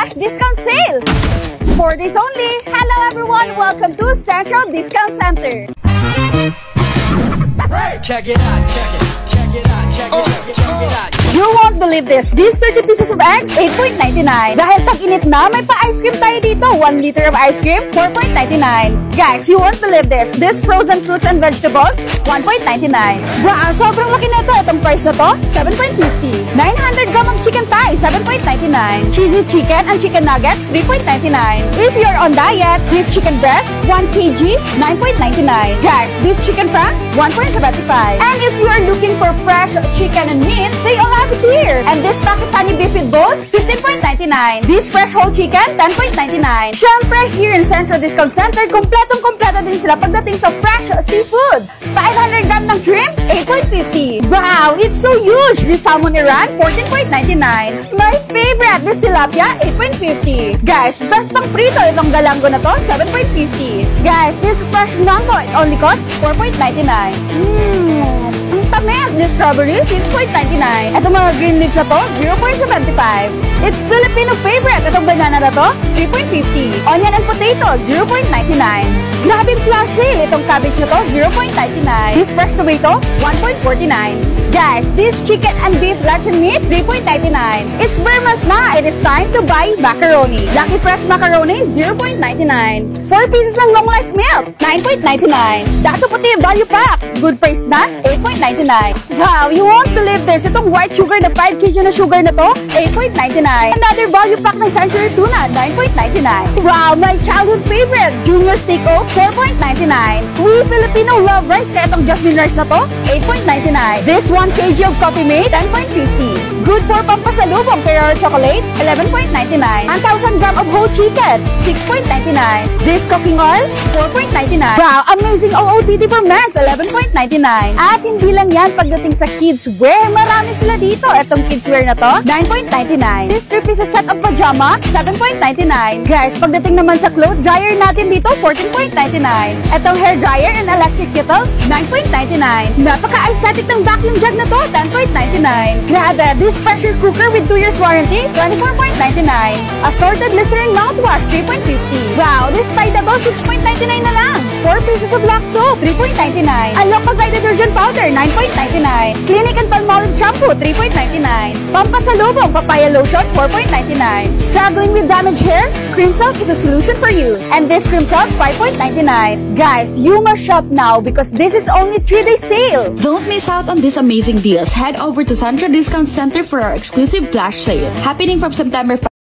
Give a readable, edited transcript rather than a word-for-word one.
flash discount sale! 4 days only! Hello everyone! Welcome to Central Discount Center! Check it out, check it out, check it out. You won't believe this! These 30 pieces of eggs, 8.99. Dahil tag-init na, may pa-ice cream tayo dito. 1 liter of ice cream, 4.99. Guys, you won't believe this! This frozen fruits and vegetables, 1.99. Wow, sobrang laki na ito. Itong price na to, 7.50. 900 gram ang chicken thigh, 7.99. Cheesy chicken and chicken nuggets, 3.99. If you're on diet, this chicken breast, 1 kg, 9.99. Guys, this chicken franks, 1.75. And if you are looking for fresh chicken and meat, they all have it here. And this Pakistani beef with bone, 15.99. This fresh whole chicken, 10.99. Syempre, here in Central Discount Center, kompletong-kompleto din sila pagdating sa fresh seafoods. 500 gram ng shrimp, 8.50. Wow, it's so huge! This salmon Iran, 14.99. My favorite, this tilapia, 8.50. Guys, best pang prito itong galango na to, 7.50. Guys, this fresh mango, it only costs 4.99. Ang tamis! This strawberry, 6.99. Itong mga green leaves na to, 0.75. It's Filipino favorite. Itong banana na to, 3.50. Onion and potato, 0.99. Grabe flash sale. Itong cabbage na to, 0.99. This fresh tomato, 1.49. Guys, this chicken and beef luncheon meat, 3.99. It's Burmas na. It is time to buy macaroni. Lucky Fresh macaroni, 0.99. 4 pieces ng long life milk, 9.99. Dato puti value pack. Good price na, 8.99. Wow, you won't believe this. Itong white sugar na 5 kg na sugar na to, 8.99. Another value pack ng Century Tuna, 9.99. Wow, my childhood favorite, Junior Steak Oak, 4.99. We Filipino love rice, kaya itong Jasmine rice na to, 8.99. This 1 kg of Coffee Mate, 10.50. Good for pampasalubong, Ferrero Chocolate, 11.99. 1,000 gram of whole chicken, 6.99. This cooking oil, 4.99. Wow, amazing OOTD for men's, 11.99. At hindi lang yan, pagdating sa kids wear, marami sila dito. Itong kids wear na to, 9.99. This 3-piece set of pajama, 7.99. Guys, pagdating naman sa clothes dryer natin dito, 14.99. Itong hair dryer and electric kettle, 9.99. Napaka-aesthetic ng vacuum jug na to, 10.99. Grabe, this pressure cooker with 2 years warranty, 24.99. Assorted Listerine mouthwash, 3.50. Wow, this Tide na to, 6.99 na lang. 4 pieces of Lux soap, 3.99. Alocazide detergent powder, 9.99. Clinique and Palmolive shampoo, 3.99. Pampasalubong papaya lotion, 4.99. Struggling with damaged hair? Cream Silk is a solution for you. And this Cream Silk, 5.99. Guys, you must shop now because this is only 3-day sale. Don't miss out on these amazing deals. Head over to Central Discount Center for our exclusive flash sale happening from September 5